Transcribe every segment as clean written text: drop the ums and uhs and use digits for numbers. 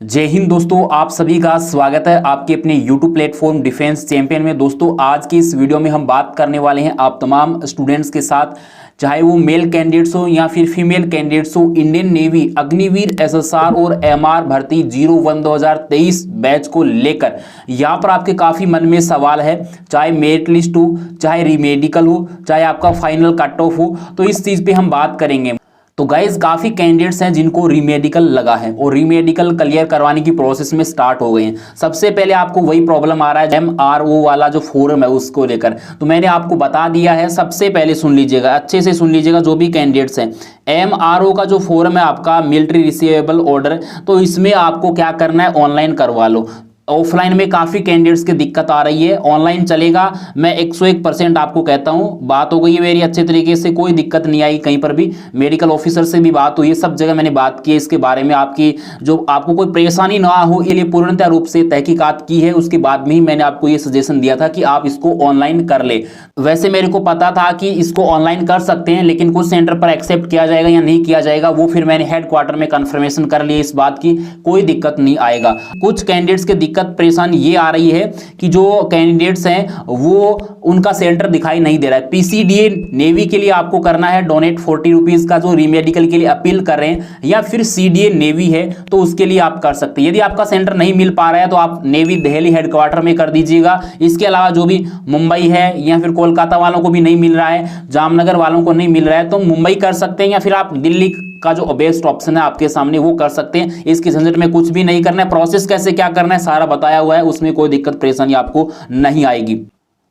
जय हिंद दोस्तों, आप सभी का स्वागत है आपके अपने YouTube प्लेटफॉर्म डिफेंस चैंपियन में। दोस्तों आज की इस वीडियो में हम बात करने वाले हैं आप तमाम स्टूडेंट्स के साथ, चाहे वो मेल कैंडिडेट्स हो या फिर फीमेल कैंडिडेट्स हो, इंडियन नेवी अग्निवीर एसएसआर और एमआर भर्ती 01 2023 बैच को लेकर यहाँ पर आपके काफ़ी मन में सवाल है, चाहे मेरिट लिस्ट हो, चाहे रीमेडिकल हो, चाहे आपका फाइनल कट ऑफ हो, तो इस चीज़ पे हम बात करेंगे। तो गाइज काफ़ी कैंडिडेट्स हैं जिनको रीमेडिकल लगा है और रीमेडिकल क्लियर करवाने की प्रोसेस में स्टार्ट हो गए हैं। सबसे पहले आपको वही प्रॉब्लम आ रहा है MRO वाला जो फॉर्म है उसको लेकर, तो मैंने आपको बता दिया है। सबसे पहले सुन लीजिएगा, अच्छे से सुन लीजिएगा जो भी कैंडिडेट्स हैं। MRO का जो फॉर्म है आपका मिलिट्री रिसीवेबल ऑर्डर, तो इसमें आपको क्या करना है, ऑनलाइन करवा लो। ऑफलाइन में काफ़ी कैंडिडेट्स की दिक्कत आ रही है, ऑनलाइन चलेगा। मैं 101% आपको कहता हूँ, बात हो गई है मेरी अच्छे तरीके से, कोई दिक्कत नहीं आई कहीं पर भी। मेडिकल ऑफिसर से भी बात हुई है, सब जगह मैंने बात की है इसके बारे में। आपकी जो आपको कोई परेशानी ना हो ये लिए पूर्णतः रूप से तहकीकात की है, उसके बाद में ही मैंने आपको ये सजेशन दिया था कि आप इसको ऑनलाइन कर ले। वैसे मेरे को पता था कि इसको ऑनलाइन कर सकते हैं, लेकिन कुछ सेंटर पर एक्सेप्ट किया जाएगा या नहीं किया जाएगा वो फिर मैंने हेडक्वार्टर में कन्फर्मेशन कर लिया इस बात की, कोई दिक्कत नहीं आएगा। कुछ कैंडिडेट्स के दिक्कत परेशानी ये आ रही है कि जो कैंडिडेट्स हैं वो उनका सेंटर दिखाई नहीं दे रहा है। PCDA नेवी के लिए आपको करना है डोनेट 40 रुपीज का, जो रीमेडिकल के लिए अपील कर रहे हैं, या फिर CDA नेवी है तो उसके लिए आप कर सकते हैं। यदि आपका सेंटर नहीं मिल पा रहा है तो आप नेवी दिल्ली हेडक्वार्टर में कर दीजिएगा। इसके अलावा जो भी मुंबई है या फिर कोलकाता वालों को भी नहीं मिल रहा है, जामनगर वालों को नहीं मिल रहा है, तो मुंबई कर सकते हैं, या फिर आप दिल्ली का जो बेस्ट ऑप्शन है आपके सामने वो कर सकते हैं। इसकी झंझट में कुछ भी नहीं करना है, प्रोसेस कैसे क्या करना है सारा बताया हुआ है, उसमें कोई दिक्कत परेशानी आपको नहीं आएगी।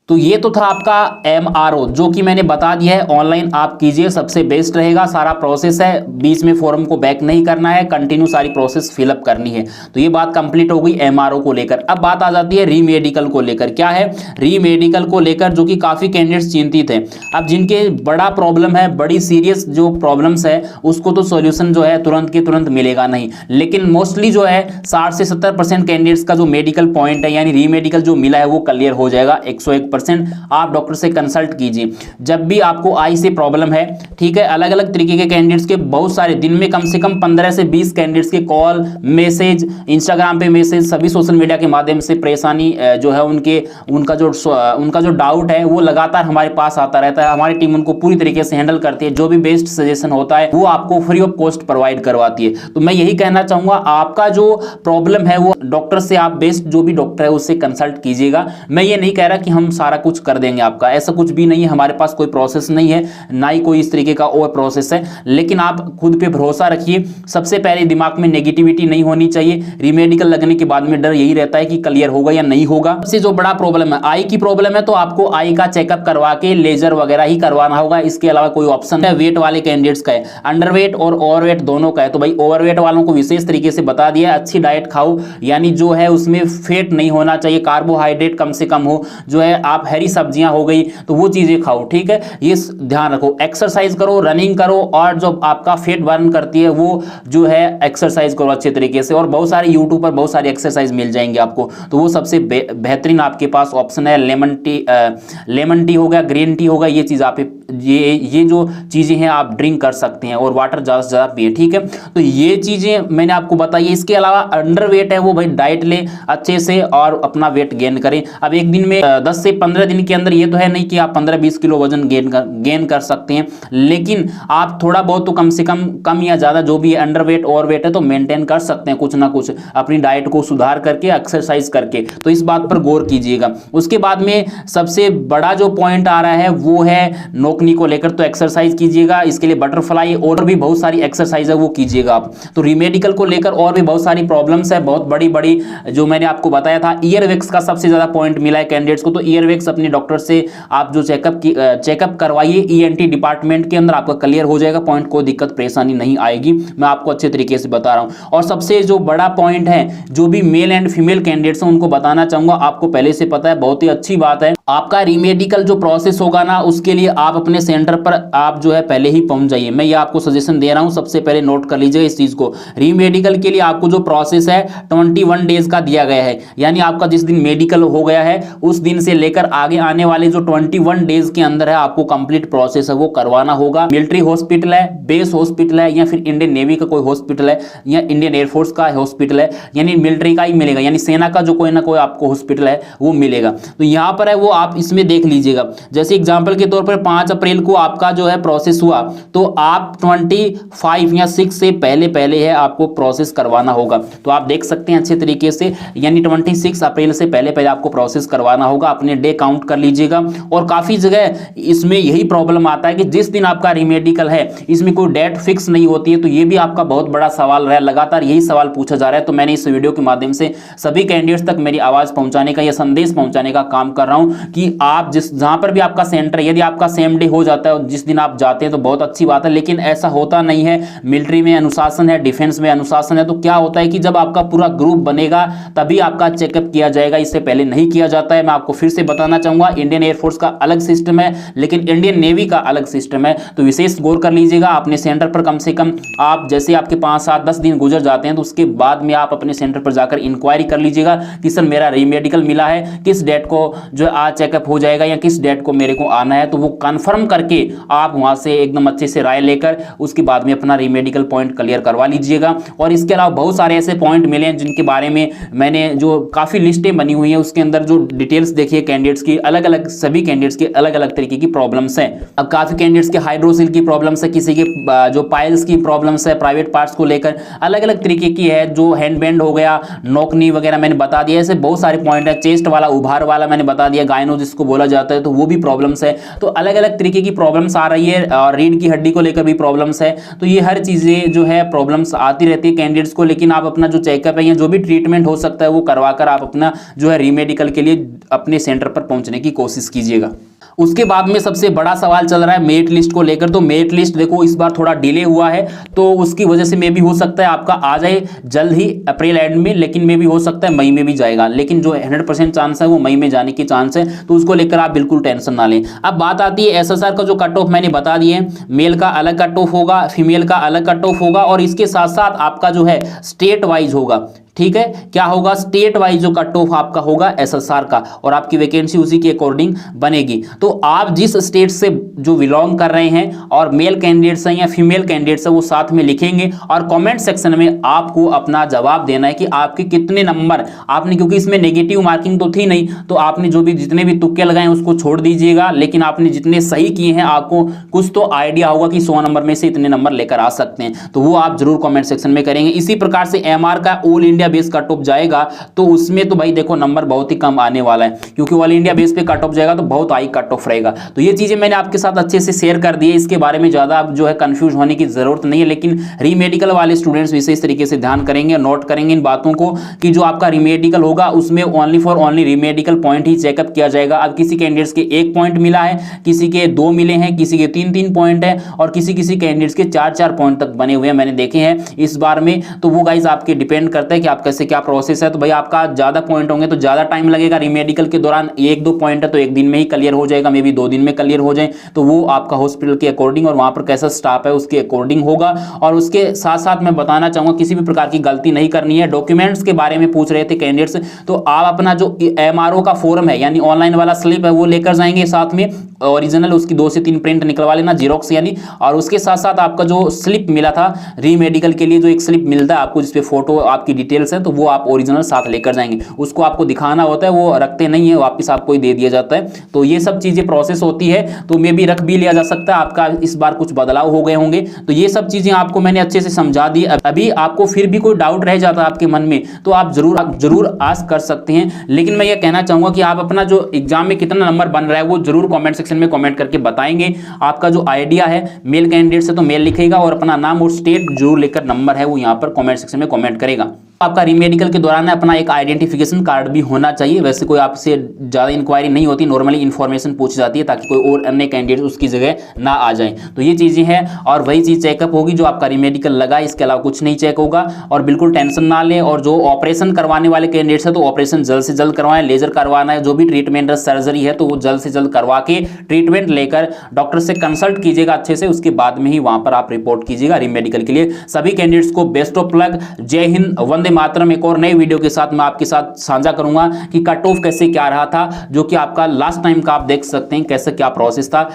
तो ये तो था आपका MRO जो कि मैंने बता दिया है, ऑनलाइन आप कीजिए, सबसे बेस्ट रहेगा। सारा प्रोसेस है, बीच में फॉर्म को बैक नहीं करना है, कंटिन्यू सारी प्रोसेस फिलअप करनी है। तो ये बात कंप्लीट हो गई MRO को लेकर। अब बात आ जाती है रीमेडिकल को लेकर। क्या है रीमेडिकल को लेकर, जो कि काफ़ी कैंडिडेट्स चिंतित हैं। अब जिनके बड़ा प्रॉब्लम है, बड़ी सीरियस जो प्रॉब्लम्स है, उसको तो सोल्यूशन जो है तुरंत के तुरंत मिलेगा नहीं, लेकिन मोस्टली जो है 60 से 70% कैंडिडेट्स का जो मेडिकल पॉइंट है यानी रीमेडिकल जो मिला है वो क्लियर हो जाएगा 101%। आप डॉक्टर से कंसल्ट कीजिए जब भी आपको आई से प्रॉब्लम है, ठीक है। अलग अलग तरीके के कैंडिडेट्स के बहुत सारे, दिन में कम से कम 15 से 20 कैंडिडेट्स के कॉल, मैसेज, इंस्टाग्राम पे मैसेज, सभी सोशल मीडिया के माध्यम से परेशानी जो है उनका जो डाउट है वो लगातार हमारे पास आता रहता है। हमारी टीम उनको पूरी तरीके से हैंडल करती है, जो भी बेस्ट सजेशन होता है वो आपको फ्री ऑफ कॉस्ट प्रोवाइड करवाती है। तो मैं यही कहना चाहूंगा, आपका जो प्रॉब्लम है वो डॉक्टर से, आप बेस्ट जो भी डॉक्टर है उससे कंसल्ट कीजिएगा। मैं ये नहीं कह रहा कि हम सारा कुछ कर देंगे आपका, ऐसा कुछ भी नहीं है। हमारे पास कोई प्रोसेस नहीं है, ना ही कोई इस तरीके का और प्रोसेस है, लेकिन आप खुद पे भरोसा रखिए। सबसे पहले दिमाग में नेगेटिविटी नहीं होनी चाहिए। रीमेडिकल लगने के बाद में डर यही रहता है कि क्लियर होगा या नहीं होगा। सबसे जो बड़ा प्रॉब्लम है, आई की प्रॉब्लम है, तो आपको आई का चेकअप करवा के लेजर वगैरह ही करवाना होगा। इसके अलावा कोई ऑप्शन है। वेट वाले कैंडिडेट्स का है, अंडरवेट और ओवरवेट दोनों का है, तो भाई ओवरवेट वालों को विशेष तरीके से बता दिया, अच्छी डाइट खाओ, यानी जो है उसमें फैट नहीं होना चाहिए, कार्बोहाइड्रेट कम से कम हो, जो है आप हरी सब्जियां हो गई तो वो चीजें खाओ, ठीक है। ये ध्यान रखो, एक्सरसाइज करो, रनिंग करो, और जो आपका फैट बर्न करती है वो जो है एक्सरसाइज करो अच्छे तरीके से। और बहुत सारे यूट्यूब पर बहुत सारी एक्सरसाइज मिल जाएंगे आपको, तो वो सबसे बेहतरीन आपके पास ऑप्शन है। लेमन टी हो गया, ग्रीन टी हो गया, ये चीज आप ये जो चीजें हैं आप ड्रिंक कर सकते हैं, और वाटर ज्यादा से ज्यादा पिए, ठीक है। तो ये चीजें मैंने आपको बताई। इसके अलावा अंडर वेट है वो भाई डाइट ले अच्छे से और अपना वेट गेन करें। अब एक दिन में 10 से 15 दिन के अंदर, ये तो है नहीं कि आप 15-20 किलो वजन गेन कर सकते हैं, लेकिन आप थोड़ा बहुत तो कम से कम या ज्यादा जो भी अंडर वेट और वेट है तो मेंटेन कर सकते हैं, कुछ ना कुछ अपनी डाइट को सुधार करके, एक्सरसाइज करके। तो इस बात पर गौर कीजिएगा। उसके बाद में सबसे बड़ा जो पॉइंट आ रहा है वो है नोकनी को लेकर, तो एक्सरसाइज कीजिएगा। इसके लिए बटरफ्लाई और भी बहुत सारी एक्सरसाइज है वो कीजिएगा आप। तो रीमेडिकल को लेकर और भी बहुत सारी प्रॉब्लम्स है, बहुत बड़ी बड़ी, जो मैंने आपको बताया था। ईयरवैक्स का सबसे ज्यादा पॉइंट मिला है कैंडिडेट्स को, तो ईयरवैक्स अपने डॉक्टर से आप जो चेकअप करवाइए, ENT डिपार्टमेंट के अंदर आपका क्लियर हो जाएगा पॉइंट, कोई दिक्कत परेशानी नहीं आएगी, मैं आपको अच्छे तरीके से बता रहा हूं। और सबसे जो बड़ा पॉइंट है, जो भी मेल एंड फीमेल कैंडिडेट्स हैं उनको बताना चाहूंगा, आपको पहले से पता है, बहुत ही अच्छी बात है। आपका रीमेडिकल जो प्रोसेस होगा ना, उसके लिए आप अपने सेंटर पर आप जो है पहले ही पहुंच जाइए। मैं ये आपको सजेशन दे रहा हूं, सबसे पहले नोट कर लीजिए इस चीज को। री मेडिकल के लिए आपको जो प्रोसेस है 21 डेज का दिया गया है, यानी आपका जिस दिन मेडिकल हो गया है उस दिन से लेकर आगे आने वाले जो 21 डेज के अंदर है आपको कंप्लीट प्रोसेस है वो करवाना होगा। मिलिट्री हॉस्पिटल है, बेस हॉस्पिटल है, या फिर इंडियन नेवी का कोई हॉस्पिटल है, या इंडियन एयरफोर्स का हॉस्पिटल है, यानी मिलिट्री का ही मिलेगा, यानी सेना का जो कोई ना कोई आपको हॉस्पिटल है वो मिलेगा। तो यहां पर है वो आप इसमें देख लीजिएगा। जैसे एग्जांपल के तौर पर 5 अप्रैल को आपका जो है प्रोसेस हुआ, तो आप 25 या 6 से पहले पहले है आपको प्रोसेस करवाना होगा। तो आप देख सकते हैं अच्छे तरीके से, यानी 26 अप्रैल से पहले पहले आपको प्रोसेस करवाना होगा। अपने डे काउंट कर लीजिएगा। और काफी जगह इसमें यही प्रॉब्लम आता है कि जिस दिन आपका रीमेडिकल है इसमें कोई डेट फिक्स नहीं होती है। तो ये भी आपका बहुत बड़ा सवाल रहा है, लगातार यही सवाल पूछा जा रहा है। तो मैंने इस वीडियो के माध्यम से सभी कैंडिडेट्स तक मेरी आवाज पहुंचाने का या संदेश पहुंचाने का काम कर रहा हूं कि आप जहां पर भी आपका सेंटर, यदि आपका सेम डे हो जाता है जिस दिन आप जाते हैं तो बहुत अच्छी बात है, लेकिन ऐसा होता नहीं है। मिलिट्री में अनुशासन है, डिफेंस में अनुशासन है। तो क्या होता है कि जब आपका पूरा ग्रुप बनेगा तभी आपका चेकअप किया जाएगा, इससे पहले नहीं किया जाता है। मैं आपको फिर से बताना चाहूंगा, इंडियन एयरफोर्स का अलग सिस्टम है, लेकिन इंडियन नेवी का अलग सिस्टम है। तो विशेष गौर कर लीजिएगा। अपने सेंटर पर कम से कम आप जैसे आपके 5, 7, 10 दिन गुजर जाते हैं तो उसके बाद में आप अपने सेंटर पर जाकर इंक्वायरी कर लीजिएगा कि सर मेरा रीमेडिकल मिला है, किस डेट को जो आज चेकअप हो जाएगा या किस डेट को मेरे को आना है। तो वो कंफर्म करके आप वहां से एकदम अच्छे से राय लेकर उसके बाद में अपना रीमेडिकल पॉइंट क्लियर करवा लीजिएगा। और इसके अलावा बहुत सारे ऐसे पॉइंट मिले हैं जिनके बारे में मैंने जो काफी लिस्टें बनी हुई हैं उसके अंदर जो डिटेल्स देखिए कैंडिडेट्स की अलग अलग, सभी कैंडिडेट्स की अलग अलग तरीके की प्रॉब्लम्स हैं। अब काफी कैंडिडेट्स के हाइड्रोसिल की प्रॉब्लम्स है, किसी के जो पाइल्स की प्रॉब्लम्स है, प्राइवेट पार्ट्स को लेकर अलग अलग तरीके की है, जो हैंड बैंड हो गया, नोकनी वगैरह मैंने बता दिया। ऐसे बहुत सारे पॉइंट है, चेस्ट वाला, उभार वाला मैंने बता दिया, गायनो जिसको बोला जाता है, तो वो भी प्रॉब्लम्स है। तो अलग अलग तरीके की प्रॉब्लम्स आ रही है और रीढ़ की हड्डी को लेकर भी प्रॉब्लम्स है। तो ये हर चीजें जो है प्रॉब्लम्स आती रहती है कैंडिडेट्स को, लेकिन आप अपना जो चेकअप है या जो भी ट्रीटमेंट हो सकता है वो करवाकर आप अपना जो है रीमेडिकल के लिए अपने सेंटर पर पहुंचने की कोशिश कीजिएगा। उसके बाद में सबसे बड़ा सवाल चल रहा है मेरिट लिस्ट को लेकर। तो मेरिट लिस्ट देखो इस बार थोड़ा डिले हुआ है, तो उसकी वजह से मे भी हो सकता है आपका आ जाए जल्द ही अप्रैल एंड में, लेकिन मे भी हो सकता है मई में भी जाएगा। लेकिन जो 100% चांस है वो मई में जाने की चांस है, तो उसको लेकर आप बिल्कुल टेंशन ना लें। अब बात आती है एसएसआर का जो कट ऑफ मैंने बता दिए, मेल का अलग कट ऑफ होगा, फीमेल का अलग कट ऑफ होगा, और इसके साथ साथ आपका जो है स्टेट वाइज होगा। ठीक है, क्या होगा, स्टेट वाइज जो कट ऑफ आपका होगा एसएसआर का, और आपकी वैकेंसी उसी के अकॉर्डिंग बनेगी। तो आप जिस स्टेट से जो बिलोंग कर रहे हैं और मेल कैंडिडेट्स हैं या फीमेल कैंडिडेट्स हैं वो साथ में लिखेंगे, और कमेंट सेक्शन में आपको अपना जवाब देना है कि आपके कितने नंबर आपने, क्योंकि इसमें नेगेटिव मार्किंग तो थी नहीं, तो आपने जो भी जितने भी तुक्के लगाए उसको छोड़ दीजिएगा, लेकिन आपने जितने सही किए हैं आपको कुछ तो आइडिया होगा कि 100 नंबर में से इतने नंबर लेकर आ सकते हैं, तो वो आप जरूर कमेंट सेक्शन में करेंगे। इसी प्रकार से एमआर का all India base cut off जाएगा, तो उसमें तो भाई देखो नंबर बहुत ही कम आने वाला है, क्योंकि ऑल इंडिया बेस पे कट ऑफ जाएगा तो बहुत हाई कट ऑफ रहेगा। तो ये चीजें मैंने आपके साथ अच्छे से शेयर कर दी है, इसके बारे में ज्यादा जो है कंफ्यूज होने की जरूरत नहीं है। लेकिन रीमेडिकल वाले स्टूडेंट्स विशेष तरीके से ध्यान करेंगे, नोट करेंगे इन बातों को कि जो आपका रीमेडिकल होगा उसमें only for only re-medical point he checkup किया जाएगा। अब किसी कैंडिडेट्स के 1 पॉइंट मिला है, किसी के 2 मिले हैं, किसी के 3-3 पॉइंट है, और किसी कैंडिडेट्स के 4-4 पॉइंट तक बने हुए हैं, मैंने देखे हैं इस बार में। तो वो गाइस आपके डिपेंड करता है कि आप कैसे क्या प्रोसेस है। तो भाई आपका ज्यादा पॉइंट होंगे तो ज्यादा टाइम लगेगा, रीमेडिकल के दौरान 1-2 पॉइंट है तो 1 दिन में ही क्लियर हो जाएगा, मे बी 2 दिन में क्लियर हो जाए। तो वो आपका हॉस्पिटल के अकॉर्डिंग और वहां पर कैसा स्टाफ है उसके अकॉर्डिंग होगा। और उसके साथ साथ मैं बताना चाहूंगा किसी भी प्रकार की गलती नहीं करनी है। डॉक्यूमेंट्स के बारे में पूछ रहे थे कैंडिडेट्स, तो आप अपना जो एमआरओ का फॉर्म है यानी ऑनलाइन वाला स्लिप है वो लेकर जाएंगे, साथ में ओरिजिनल उसकी 2 से 3 प्रिंट निकलवा लेना, जीरोक्स यानी। और उसके साथ साथ आपका जो स्लिप मिला था रीमेडिकल के लिए, जो एक स्लिप मिलता है आपको जिसपे फोटो आपकी डिटेल्स है, तो वो आप ओरिजिनल साथ लेकर जाएंगे। उसको आपको दिखाना होता है, वो रखते नहीं है, वापस आपको ही दे दिया जाता है। तो ये सब चीजें प्रोसेस होती है, तो मे भी रख भी लिया जा सकता है। आपका इस बार कुछ बदलाव हो गए होंगे, तो ये सब चीजें आपको मैंने अच्छे से समझा दी। अभी आपको फिर भी कोई डाउट रह जाता है आपके मन में तो आप जरूर आस्क कर सकते हैं। लेकिन मैं ये कहना चाहूंगा कि आप अपना जो एग्जाम में कितना नंबर बन रहा है वो जरूर कमेंट सेक्शन में कमेंट करके बताएंगे। आपका जो आइडिया है मेल कैंडिडेट से तो मेल लिखेगा, और अपना नाम और स्टेट जरूर लेकर नंबर है वो यहाँ पर कमेंट सेक्शन में कमेंट करेगा। आपका रीमेडिकल के दौरान अपना एक आइडेंटिफिकेशन कार्ड भी होना चाहिए। वैसे कोई आपसे ज़्यादा इंक्वायरी नहीं होती, नॉर्मली इन्फॉर्मेशन पूछी जाती है ताकि कोई और अन्य कैंडिडेट उसकी जगह ना आ जाए। तो ये चीज़ें हैं और वही चीज़ चेकअप होगी जो आपका रीमेडिकल लगा, इसके अलावा कुछ नहीं चेक होगा। और बिल्कुल टेंशन ना लें। और जो ऑपरेशन करवाने वाले कैंडिडेट्स है तो ऑपरेशन जल्द से जल्द करवाएं। लेजर करवाना है, जो भी ट्रीटमेंट है, सर्जरी है, तो वो जल्द से जल्द करवा के ट्रीटमेंट लेकर डॉक्टर से कंसल्ट कीजिएगा अच्छे से, उसके बाद में ही वहां पर आप रिपोर्ट कीजिएगा रीमेडिकल के लिए। सभी कैंडिडेट्स को बेस्ट ऑफ लक। जय हिंद, वंदे मातरम। एक और नई वीडियो के साथ मैं आपके साथ साझा करूंगा कि कट ऑफ कैसे क्या रहा था, जो कि आपका लास्ट टाइम का आप देख सकते हैं कैसे क्या प्रोसेस था।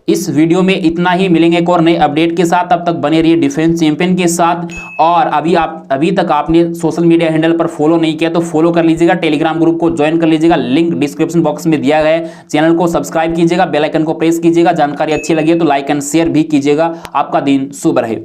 इस वीडियो में इतना ही, मिलेंगे एक और नए अपडेट के साथ। तब तक बने रहिए डिफेंस चैंपियन के साथ। और अभी तक आपने सोशल मीडिया हैंडल पर फॉलो नहीं किया तो फॉलो कर लीजिएगा, टेलीग्राम ग्रुप को ज्वाइन कर लीजिएगा, लिंक डिस्क्रिप्शन बॉक्स में दिया गया है। चैनल को सब्सक्राइब कीजिएगा, बेल आइकन को प्रेस कीजिएगा। जानकारी अच्छी लगी तो लाइक एंड शेयर भी कीजिएगा। आपका दिन शुभ रहे।